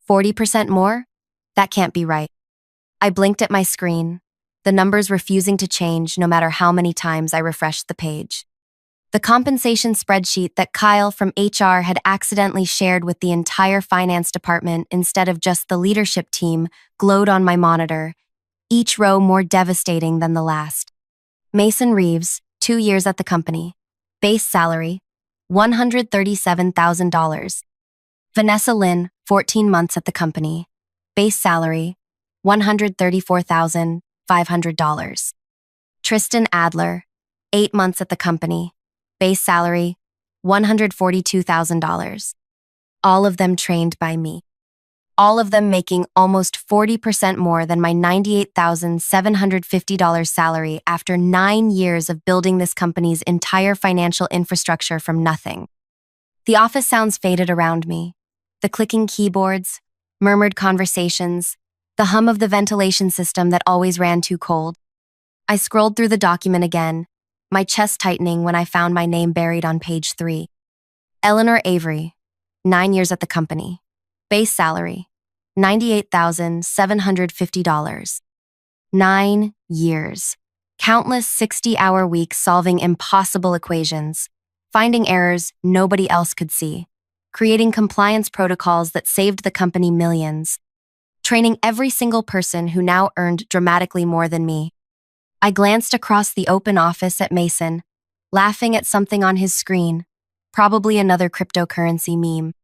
40% more? That can't be right. I blinked at my screen, the numbers refusing to change no matter how many times I refreshed the page. The compensation spreadsheet that Kyle from HR had accidentally shared with the entire finance department instead of just the leadership team glowed on my monitor, each row more devastating than the last. Mason Reeves, 2 years at the company. Base salary, $137,000. Vanessa Lynn, 14 months at the company. Base salary, $134,500. Tristan Adler, 8 months at the company. Base salary, $142,000. All of them trained by me. All of them making almost 40% more than my $98,750 salary after 9 years of building this company's entire financial infrastructure from nothing. The office sounds faded around me. The clicking keyboards, murmured conversations, the hum of the ventilation system that always ran too cold. I scrolled through the document again, my chest tightening when I found my name buried on page 3. Eleanor Avery, 9 years at the company. Base salary, $98,750. 9 years. Countless 60-hour weeks solving impossible equations, finding errors nobody else could see, creating compliance protocols that saved the company millions, training every single person who now earned dramatically more than me. I glanced across the open office at Mason, laughing at something on his screen, probably another cryptocurrency meme.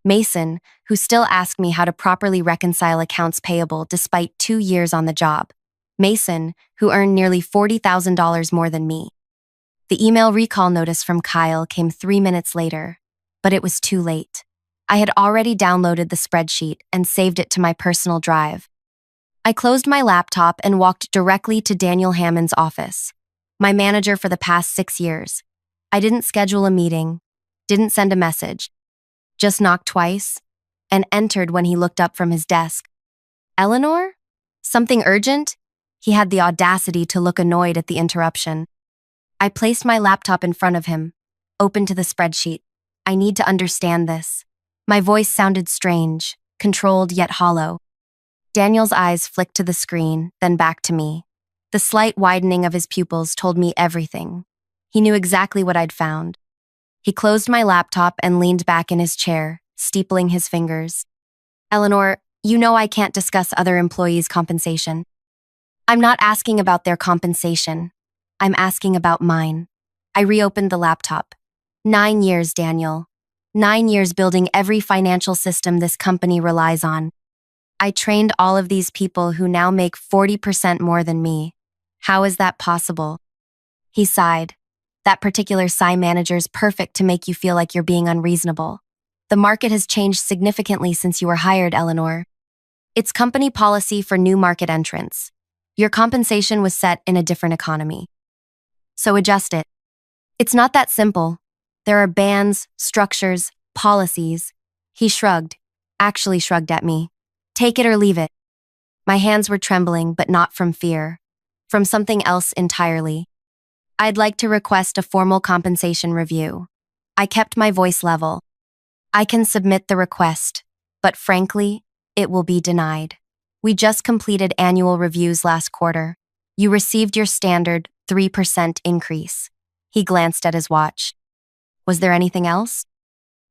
Mason, who still asked me how to properly reconcile accounts payable despite 2 years on the job. Mason, who earned nearly $40,000 more than me. The email recall notice from Kyle came 3 minutes later, but it was too late. I had already downloaded the spreadsheet and saved it to my personal drive. I closed my laptop and walked directly to Daniel Hammond's office, my manager for the past 6 years. I didn't schedule a meeting, didn't send a message. Just knocked twice, and entered when he looked up from his desk. Eleanor? Something urgent? He had the audacity to look annoyed at the interruption. I placed my laptop in front of him, open to the spreadsheet. I need to understand this. My voice sounded strange, controlled yet hollow. Daniel's eyes flicked to the screen, then back to me. The slight widening of his pupils told me everything. He knew exactly what I'd found. He closed my laptop and leaned back in his chair, steepling his fingers. Eleanor, you know I can't discuss other employees' compensation. I'm not asking about their compensation. I'm asking about mine. I reopened the laptop. 9 years, Daniel. 9 years building every financial system this company relies on. I trained all of these people who now make 40% more than me. How is that possible? He sighed. That particular sigh manager's perfect to make you feel like you're being unreasonable. The market has changed significantly since you were hired, Eleanor. It's company policy for new market entrants. Your compensation was set in a different economy. So adjust it. It's not that simple. There are bans, structures, policies. He shrugged, actually shrugged at me. Take it or leave it. My hands were trembling, but not from fear. From something else entirely. I'd like to request a formal compensation review. I kept my voice level. I can submit the request, but frankly, it will be denied. We just completed annual reviews last quarter. You received your standard 3% increase. He glanced at his watch. Was there anything else?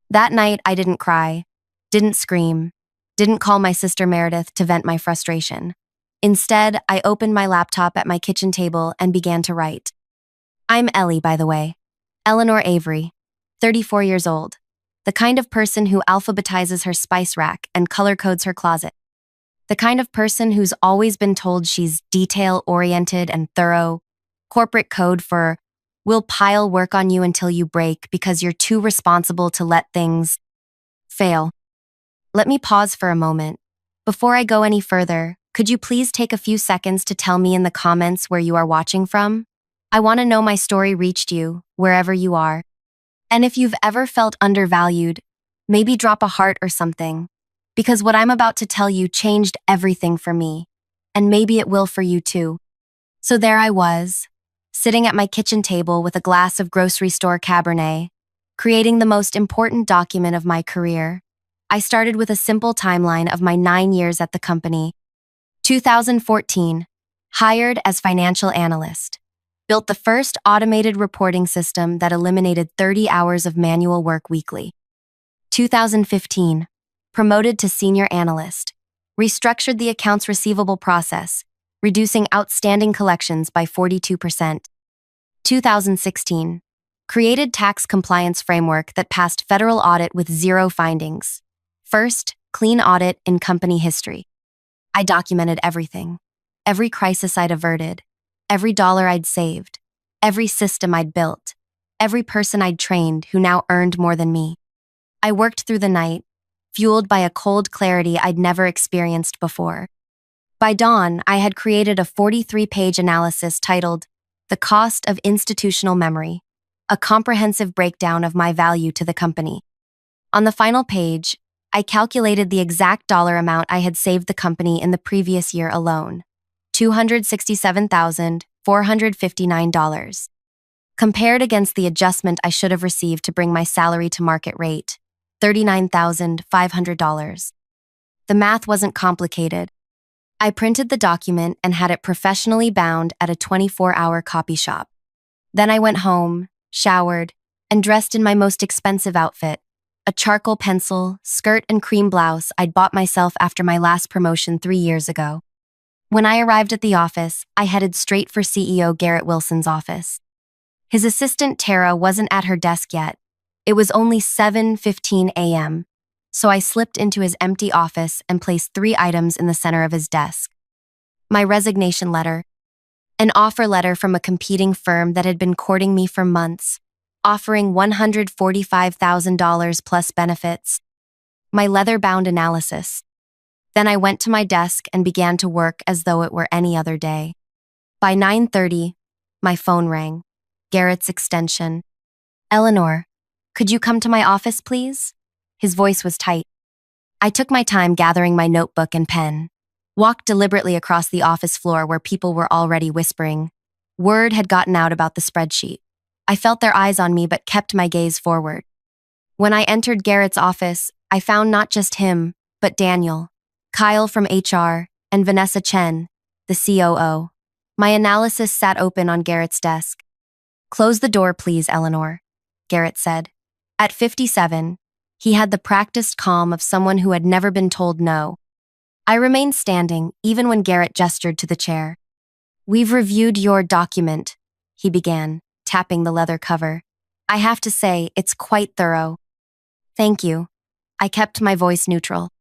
That night, I didn't cry, didn't scream, didn't call my sister Meredith to vent my frustration. Instead, I opened my laptop at my kitchen table and began to write. I'm Ellie, by the way. Eleanor Avery, 34 years old. The kind of person who alphabetizes her spice rack and color codes her closet. The kind of person who's always been told she's detail-oriented and thorough. Corporate code for, we'll pile work on you until you break because you're too responsible to let things fail. Let me pause for a moment. Before I go any further, could you please take a few seconds to tell me in the comments where you are watching from? I want to know my story reached you, wherever you are. And if you've ever felt undervalued, maybe drop a heart or something. Because what I'm about to tell you changed everything for me. And maybe it will for you too. So there I was, sitting at my kitchen table with a glass of grocery store Cabernet, creating the most important document of my career. I started with a simple timeline of my 9 years at the company. 2014, hired as financial analyst. Built the first automated reporting system that eliminated 30 hours of manual work weekly. 2015, promoted to senior analyst. Restructured the accounts receivable process, reducing outstanding collections by 42%. 2016, created tax compliance framework that passed federal audit with 0 findings. First, clean audit in company history. I documented everything. Every crisis I'd averted, every dollar I'd saved, every system I'd built, every person I'd trained who now earned more than me. I worked through the night, fueled by a cold clarity I'd never experienced before. By dawn, I had created a 43-page analysis titled The Cost of Institutional Memory, a comprehensive breakdown of my value to the company. On the final page, I calculated the exact dollar amount I had saved the company in the previous year alone, $267,459. Compared against the adjustment I should have received to bring my salary to market rate, $39,500. The math wasn't complicated. I printed the document and had it professionally bound at a 24-hour copy shop. Then I went home, showered, and dressed in my most expensive outfit, a charcoal pencil, skirt, and cream blouse I'd bought myself after my last promotion 3 years ago. When I arrived at the office, I headed straight for CEO Garrett Wilson's office. His assistant Tara wasn't at her desk yet. It was only 7:15 a.m., so I slipped into his empty office and placed 3 items in the center of his desk. My resignation letter, an offer letter from a competing firm that had been courting me for months, offering $145,000 plus benefits, my leather-bound analysis. Then I went to my desk and began to work as though it were any other day. By 9:30, my phone rang. Garrett's extension. "Eleanor, could you come to my office, please?" His voice was tight. I took my time gathering my notebook and pen, walked deliberately across the office floor where people were already whispering. Word had gotten out about the spreadsheet. I felt their eyes on me but kept my gaze forward. When I entered Garrett's office, I found not just him, but Daniel, Kyle from HR, and Vanessa Chen, the COO. My analysis sat open on Garrett's desk. "Close the door, please, Eleanor," Garrett said. At 57, he had the practiced calm of someone who had never been told no. I remained standing, even when Garrett gestured to the chair. "We've reviewed your document," he began, tapping the leather cover. "I have to say, it's quite thorough." "Thank you." I kept my voice neutral.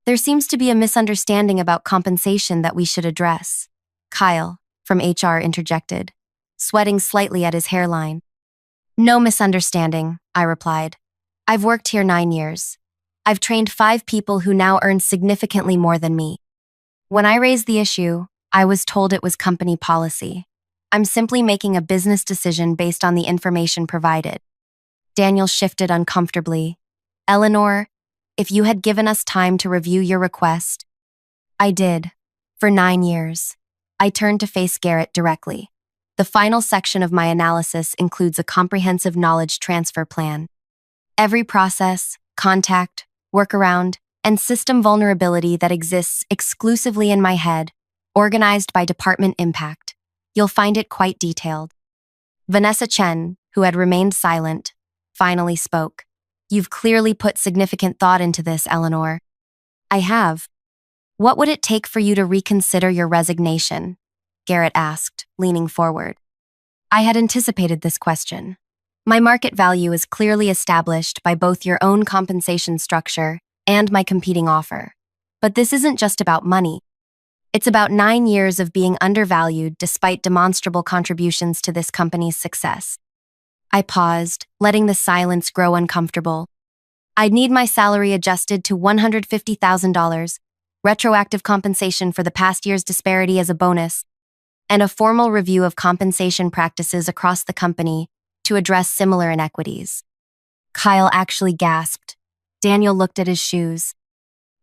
"There seems to be a misunderstanding about compensation that we should address," Kyle, from HR, interjected, sweating slightly at his hairline. "No misunderstanding," I replied. "I've worked here 9 years. I've trained 5 people who now earn significantly more than me. When I raised the issue, I was told it was company policy. I'm simply making a business decision based on the information provided." Daniel shifted uncomfortably. "Eleanor, if you had given us time to review your request..." "I did. For 9 years." I turned to face Garrett directly. The final section of my analysis includes a comprehensive knowledge transfer plan. Every process, contact, workaround, and system vulnerability that exists exclusively in my head, organized by department impact. You'll find it quite detailed. Vanessa Chen, who had remained silent, finally spoke. "You've clearly put significant thought into this, Eleanor." "I have." "What would it take for you to reconsider your resignation?" Garrett asked, leaning forward. I had anticipated this question. My market value is clearly established by both your own compensation structure and my competing offer. But this isn't just about money. It's about 9 years of being undervalued despite demonstrable contributions to this company's success. I paused, letting the silence grow uncomfortable. I'd need my salary adjusted to $150,000, retroactive compensation for the past year's disparity as a bonus, and a formal review of compensation practices across the company to address similar inequities. Kyle actually gasped. Daniel looked at his shoes.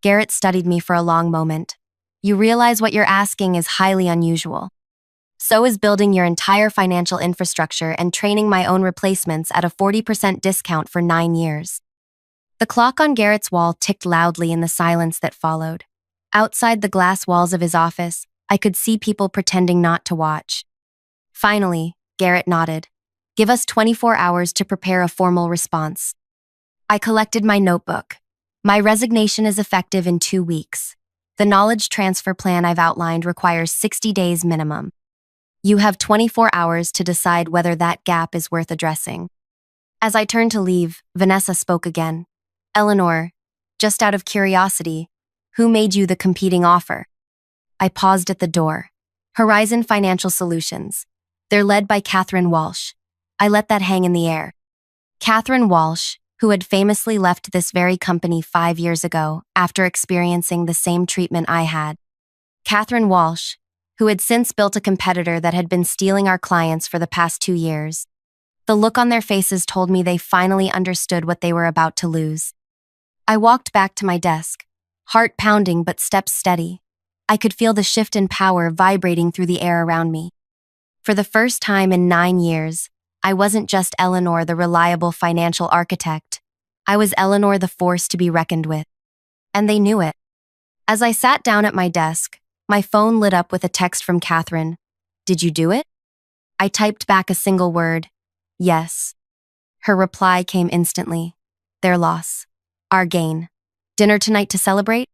Garrett studied me for a long moment. "You realize what you're asking is highly unusual. So is building your entire financial infrastructure and training my own replacements at a 40% discount for 9 years. The clock on Garrett's wall ticked loudly in the silence that followed. Outside the glass walls of his office, I could see people pretending not to watch. Finally, Garrett nodded. Give us 24 hours to prepare a formal response. I collected my notebook. My resignation is effective in 2 weeks. The knowledge transfer plan I've outlined requires 60 days minimum. You have 24 hours to decide whether that gap is worth addressing. As I turned to leave, Vanessa spoke again. Eleanor, just out of curiosity, who made you the competing offer? I paused at the door. Horizon Financial Solutions. They're led by Catherine Walsh. I let that hang in the air. Catherine Walsh, who had famously left this very company 5 years ago after experiencing the same treatment I had. Catherine Walsh, who had since built a competitor that had been stealing our clients for the past 2 years. The look on their faces told me they finally understood what they were about to lose. I walked back to my desk, heart pounding but steps steady. I could feel the shift in power vibrating through the air around me. For the first time in 9 years, I wasn't just Eleanor, the reliable financial architect. I was Eleanor, the force to be reckoned with. And they knew it. As I sat down at my desk, my phone lit up with a text from Catherine. Did you do it? I typed back a single word. Yes. Her reply came instantly. Their loss. Our gain. Dinner tonight to celebrate?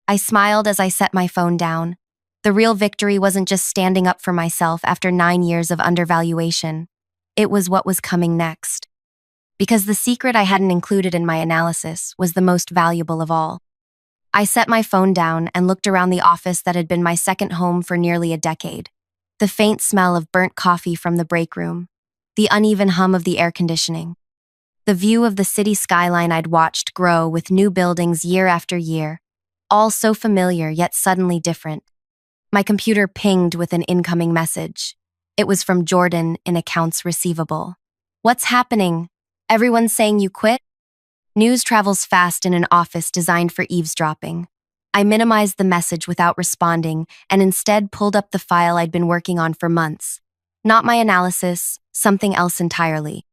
I smiled as I set my phone down. The real victory wasn't just standing up for myself after 9 years of undervaluation. It was what was coming next. Because the secret I hadn't included in my analysis was the most valuable of all. I set my phone down and looked around the office that had been my second home for nearly a decade. The faint smell of burnt coffee from the break room. The uneven hum of the air conditioning. The view of the city skyline I'd watched grow with new buildings year after year. All so familiar yet suddenly different. My computer pinged with an incoming message. It was from Jordan in accounts receivable. What's happening? Everyone's saying you quit? News travels fast in an office designed for eavesdropping. I minimized the message without responding and instead pulled up the file I'd been working on for months. Not my analysis, something else entirely.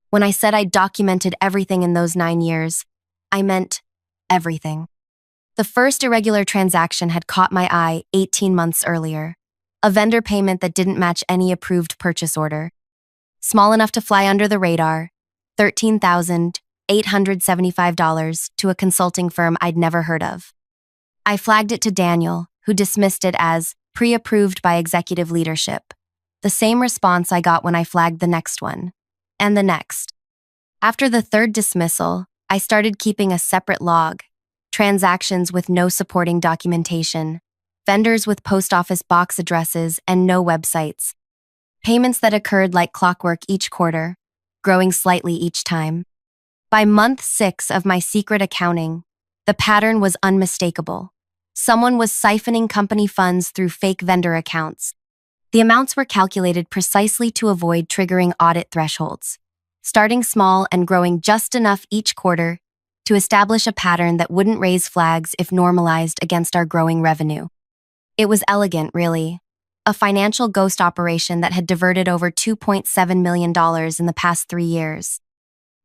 When I said I'd documented everything in those 9 years, I meant everything. The first irregular transaction had caught my eye 18 months earlier. A vendor payment that didn't match any approved purchase order. Small enough to fly under the radar, $13,875 to a consulting firm I'd never heard of. I flagged it to Daniel, who dismissed it as pre-approved by executive leadership. The same response I got when I flagged the next one. And the next. After the third dismissal, I started keeping a separate log. Transactions with no supporting documentation. Vendors with post office box addresses and no websites. Payments that occurred like clockwork each quarter, growing slightly each time. By month 6 of my secret accounting, the pattern was unmistakable. Someone was siphoning company funds through fake vendor accounts. The amounts were calculated precisely to avoid triggering audit thresholds, starting small and growing just enough each quarter to establish a pattern that wouldn't raise flags if normalized against our growing revenue. It was elegant, really. A financial ghost operation that had diverted over $2.7 million in the past 3 years.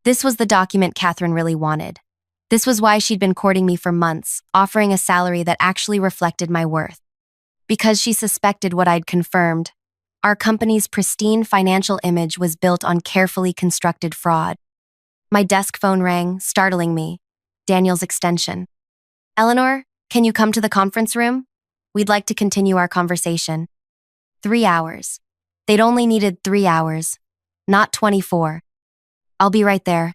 This was the document Catherine really wanted. This was why she'd been courting me for months, offering a salary that actually reflected my worth. Because she suspected what I'd confirmed. Our company's pristine financial image was built on carefully constructed fraud. My desk phone rang, startling me. Daniel's extension. Eleanor, can you come to the conference room? We'd like to continue our conversation. 3 hours. They'd only needed 3 hours, not 24. I'll be right there.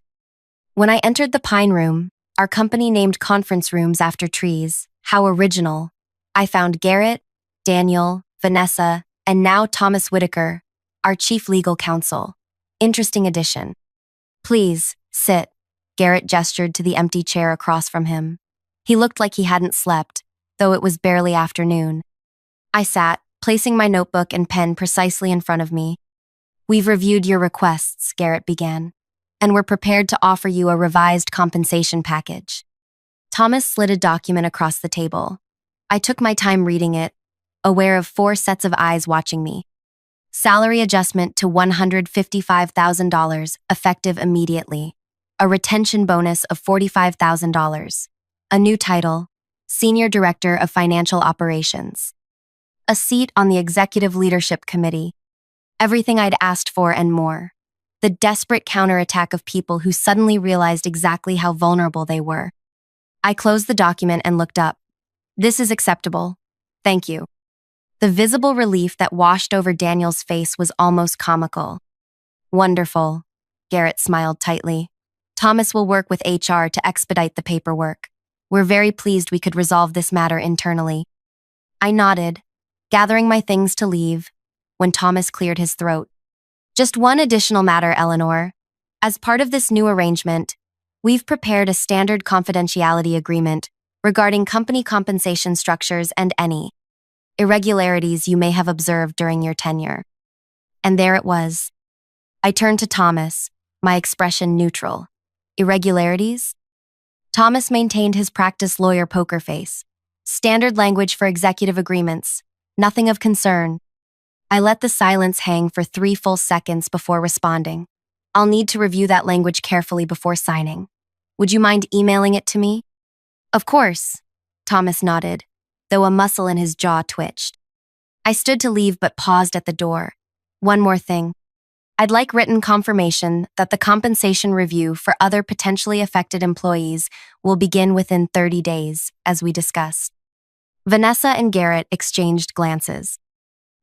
When I entered the Pine Room, our company named conference rooms after trees. How original. I found Garrett, Daniel, Vanessa, and now Thomas Whitaker, our chief legal counsel. Interesting addition. Please, sit. Garrett gestured to the empty chair across from him. He looked like he hadn't slept, though it was barely afternoon. I sat, placing my notebook and pen precisely in front of me. We've reviewed your requests, Garrett began, and we're prepared to offer you a revised compensation package. Thomas slid a document across the table. I took my time reading it, aware of 4 sets of eyes watching me. Salary adjustment to $155,000, effective immediately. a retention bonus of $45,000, a new title, Senior Director of Financial Operations, a seat on the Executive Leadership Committee, everything I'd asked for and more. The desperate counterattack of people who suddenly realized exactly how vulnerable they were. I closed the document and looked up. This is acceptable. Thank you. The visible relief that washed over Daniel's face was almost comical. Wonderful. Garrett smiled tightly. Thomas will work with HR to expedite the paperwork. We're very pleased we could resolve this matter internally. I nodded, gathering my things to leave, when Thomas cleared his throat. Just one additional matter, Eleanor. As part of this new arrangement, we've prepared a standard confidentiality agreement regarding company compensation structures and any irregularities you may have observed during your tenure. And there it was. I turned to Thomas, my expression neutral. Irregularities? Thomas maintained his practiced lawyer poker face. Standard language for executive agreements. Nothing of concern. I let the silence hang for 3 full seconds before responding. I'll need to review that language carefully before signing. Would you mind emailing it to me? Of course, Thomas nodded, though a muscle in his jaw twitched. I stood to leave but paused at the door. One more thing. I'd like written confirmation that the compensation review for other potentially affected employees will begin within 30 days, as we discussed. Vanessa and Garrett exchanged glances.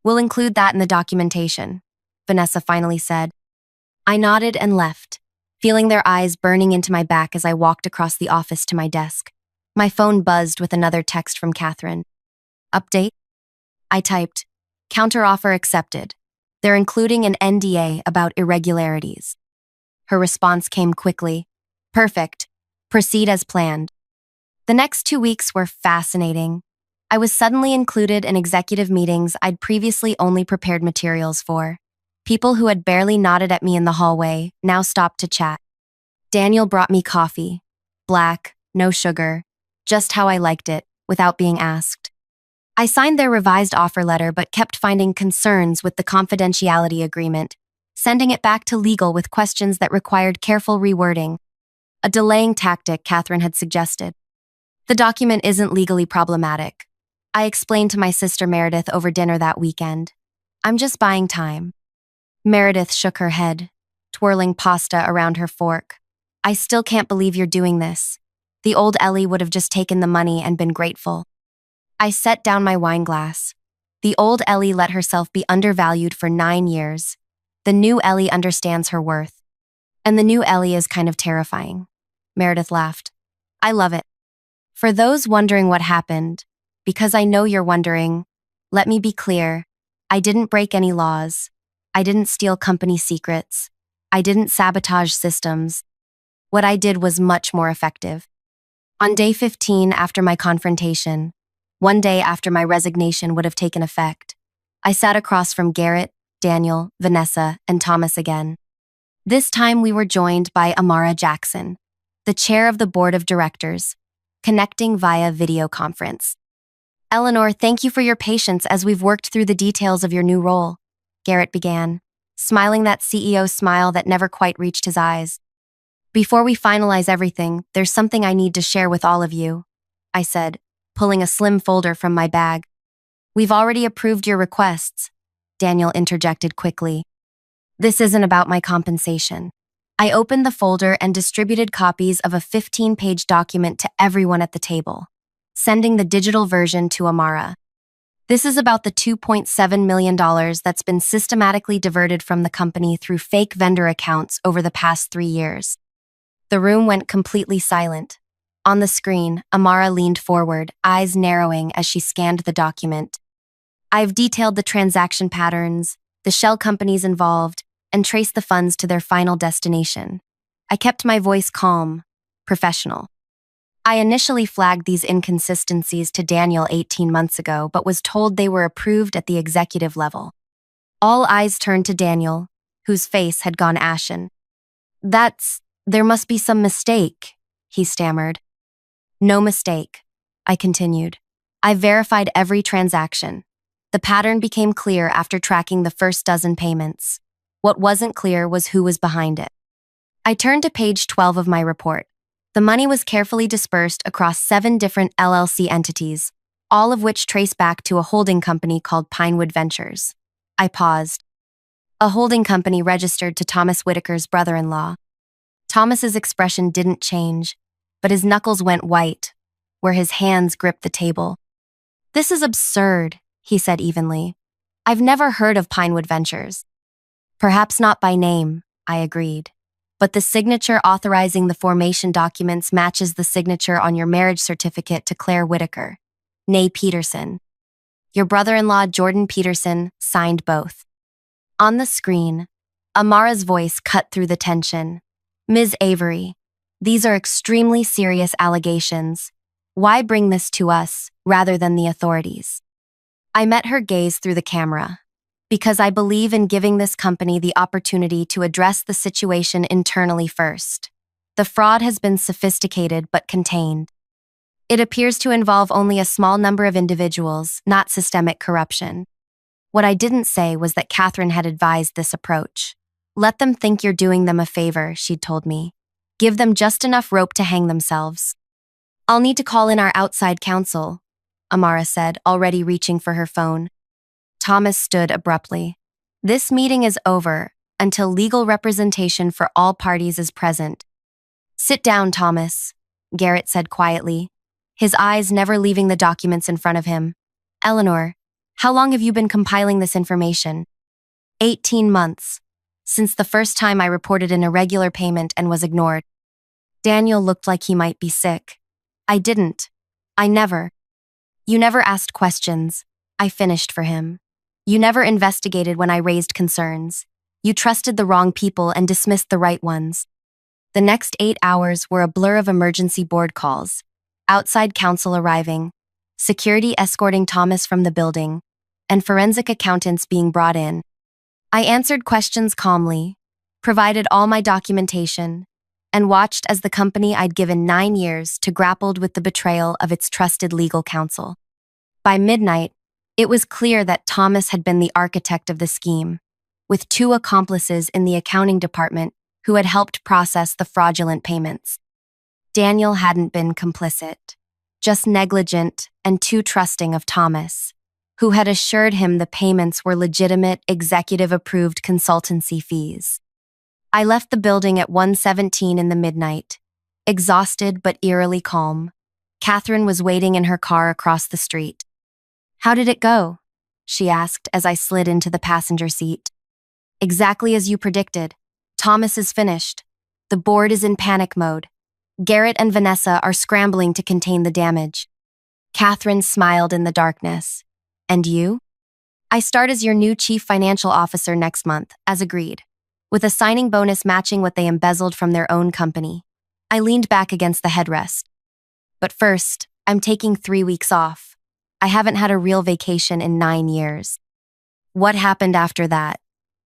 We'll include that in the documentation, Vanessa finally said. I nodded and left, feeling their eyes burning into my back as I walked across the office to my desk. My phone buzzed with another text from Catherine. Update? I typed, counteroffer accepted. They're including an NDA about irregularities. Her response came quickly. Perfect. Proceed as planned. The next 2 weeks were fascinating. I was suddenly included in executive meetings I'd previously only prepared materials for. People who had barely nodded at me in the hallway now stopped to chat. Daniel brought me coffee. Black, no sugar, just how I liked it, without being asked. I signed their revised offer letter but kept finding concerns with the confidentiality agreement, sending it back to legal with questions that required careful rewording. A delaying tactic Catherine had suggested. The document isn't legally problematic. I explained to my sister Meredith over dinner that weekend. I'm just buying time. Meredith shook her head, twirling pasta around her fork. I still can't believe you're doing this. The old Ellie would have just taken the money and been grateful. I set down my wine glass. The old Ellie let herself be undervalued for 9 years. The new Ellie understands her worth. And the new Ellie is kind of terrifying. Meredith laughed. I love it. For those wondering what happened, because I know you're wondering, let me be clear. I didn't break any laws. I didn't steal company secrets. I didn't sabotage systems. What I did was much more effective. On day 15 after my confrontation, one day after my resignation would have taken effect, I sat across from Garrett, Daniel, Vanessa, and Thomas again. This time we were joined by Amara Jackson, the chair of the board of directors, connecting via video conference. Eleanor, thank you for your patience as we've worked through the details of your new role, Garrett began, smiling that CEO smile that never quite reached his eyes. Before we finalize everything, there's something I need to share with all of you, I said, pulling a slim folder from my bag. We've already approved your requests, Daniel interjected quickly. This isn't about my compensation. I opened the folder and distributed copies of a 15-page document to everyone at the table, sending the digital version to Amara. This is about the $2.7 million that's been systematically diverted from the company through fake vendor accounts over the past 3 years. The room went completely silent. On the screen, Amara leaned forward, eyes narrowing as she scanned the document. I've detailed the transaction patterns, the shell companies involved, and traced the funds to their final destination. I kept my voice calm, professional. I initially flagged these inconsistencies to Daniel 18 months ago, but was told they were approved at the executive level. All eyes turned to Daniel, whose face had gone ashen. There must be some mistake, he stammered. No mistake, I continued. I verified every transaction. The pattern became clear after tracking the first dozen payments. What wasn't clear was who was behind it. I turned to page 12 of my report. The money was carefully dispersed across 7 different LLC entities, all of which trace back to a holding company called Pinewood Ventures. I paused. A holding company registered to Thomas Whitaker's brother-in-law. Thomas's expression didn't change, but his knuckles went white, where his hands gripped the table. "This is absurd," he said evenly. "I've never heard of Pinewood Ventures." "Perhaps not by name," I agreed. "But the signature authorizing the formation documents matches the signature on your marriage certificate to Claire Whitaker, née Peterson. Your brother-in-law, Jordan Peterson, signed both." On the screen, Amara's voice cut through the tension. "Ms. Avery, these are extremely serious allegations. Why bring this to us rather than the authorities?" I met her gaze through the camera. "Because I believe in giving this company the opportunity to address the situation internally first. The fraud has been sophisticated but contained. It appears to involve only a small number of individuals, not systemic corruption." What I didn't say was that Catherine had advised this approach. "Let them think you're doing them a favor," she'd told me. "Give them just enough rope to hang themselves." "I'll need to call in our outside counsel," Amara said, already reaching for her phone. Thomas stood abruptly. "This meeting is over until legal representation for all parties is present." "Sit down, Thomas," Garrett said quietly, his eyes never leaving the documents in front of him. "Eleanor, how long have you been compiling this information?" 18 months. Since the first time I reported an irregular payment and was ignored." Daniel looked like he might be sick. "I didn't. I never." "You never asked questions," I finished for him. "You never investigated when I raised concerns. You trusted the wrong people and dismissed the right ones." The next 8 hours were a blur of emergency board calls, outside counsel arriving, security escorting Thomas from the building, and forensic accountants being brought in. I answered questions calmly, provided all my documentation, and watched as the company I'd given 9 years to grappled with the betrayal of its trusted legal counsel. By midnight, it was clear that Thomas had been the architect of the scheme, with 2 accomplices in the accounting department who had helped process the fraudulent payments. Daniel hadn't been complicit, just negligent and too trusting of Thomas, who had assured him the payments were legitimate, executive-approved consultancy fees. I left the building at 1:17 in the midnight, exhausted but eerily calm. Catherine was waiting in her car across the street. "How did it go?" she asked as I slid into the passenger seat. "Exactly as you predicted. Thomas is finished. The board is in panic mode. Garrett and Vanessa are scrambling to contain the damage." Catherine smiled in the darkness. "And you?" "I start as your new chief financial officer next month, as agreed, with a signing bonus matching what they embezzled from their own company." I leaned back against the headrest. "But first, I'm taking 3 weeks off. I haven't had a real vacation in 9 years." What happened after that?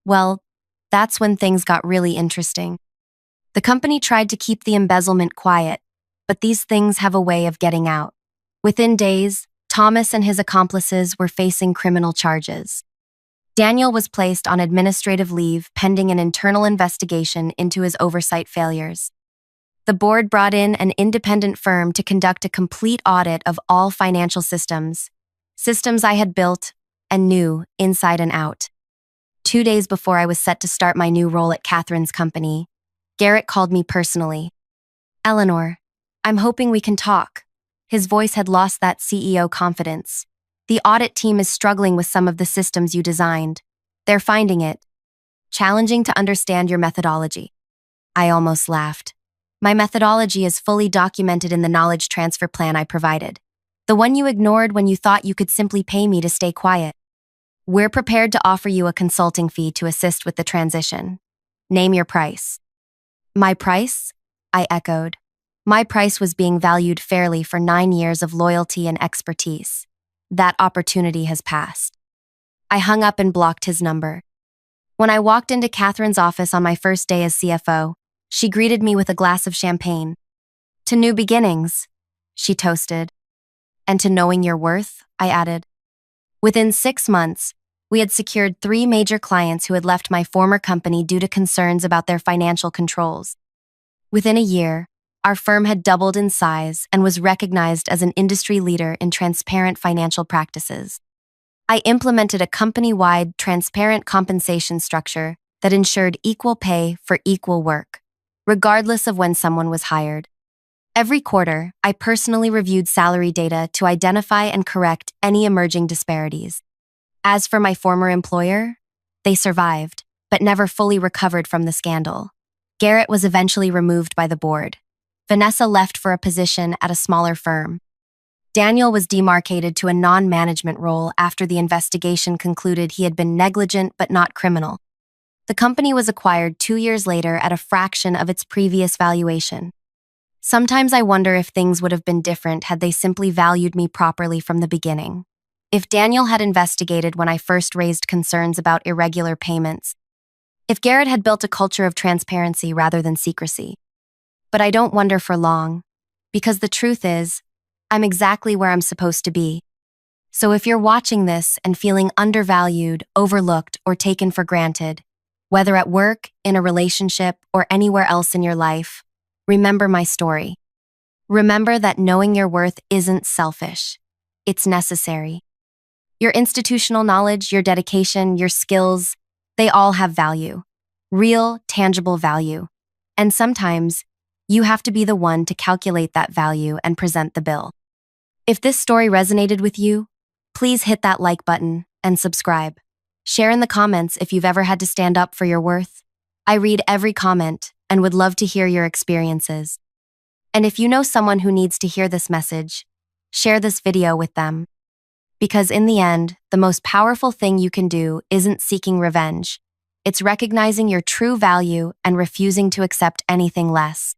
Well, that's when things got really interesting. The company tried to keep the embezzlement quiet, but these things have a way of getting out. Within days, Thomas and his accomplices were facing criminal charges. Daniel was placed on administrative leave pending an internal investigation into his oversight failures. The board brought in an independent firm to conduct a complete audit of all financial systems I had built and knew inside and out. 2 days before I was set to start my new role at Catherine's company, Garrett called me personally. "Eleanor, I'm hoping we can talk." His voice had lost that CEO confidence. "The audit team is struggling with some of the systems you designed. They're finding it challenging to understand your methodology." I almost laughed. "My methodology is fully documented in the knowledge transfer plan I provided. The one you ignored when you thought you could simply pay me to stay quiet. We're prepared to offer you a consulting fee to assist with the transition. Name your price." "My price?" I echoed. My price was being valued fairly for 9 years of loyalty and expertise. That opportunity has passed. I hung up and blocked his number. When I walked into Catherine's office on my first day as CFO, she greeted me with a glass of champagne. "To new beginnings," she toasted. "And to knowing your worth," I added. Within 6 months, we had secured 3 major clients who had left my former company due to concerns about their financial controls. Within a year, our firm had doubled in size and was recognized as an industry leader in transparent financial practices. I implemented a company-wide transparent compensation structure that ensured equal pay for equal work, regardless of when someone was hired. Every quarter, I personally reviewed salary data to identify and correct any emerging disparities. As for my former employer, they survived, but never fully recovered from the scandal. Garrett was eventually removed by the board. Vanessa left for a position at a smaller firm. Daniel was demarcated to a non-management role after the investigation concluded he had been negligent but not criminal. The company was acquired 2 years later at a fraction of its previous valuation. Sometimes I wonder if things would have been different had they simply valued me properly from the beginning. If Daniel had investigated when I first raised concerns about irregular payments. If Garrett had built a culture of transparency rather than secrecy. But I don't wonder for long, because the truth is, I'm exactly where I'm supposed to be. So if you're watching this and feeling undervalued, overlooked, or taken for granted, whether at work, in a relationship, or anywhere else in your life, remember my story. Remember that knowing your worth isn't selfish. It's necessary. Your institutional knowledge, your dedication, your skills, they all have value. Real, tangible value. And sometimes, you have to be the one to calculate that value and present the bill. If this story resonated with you, please hit that like button and subscribe. Share in the comments if you've ever had to stand up for your worth. I read every comment and would love to hear your experiences. And if you know someone who needs to hear this message, share this video with them. Because in the end, the most powerful thing you can do isn't seeking revenge. It's recognizing your true value and refusing to accept anything less.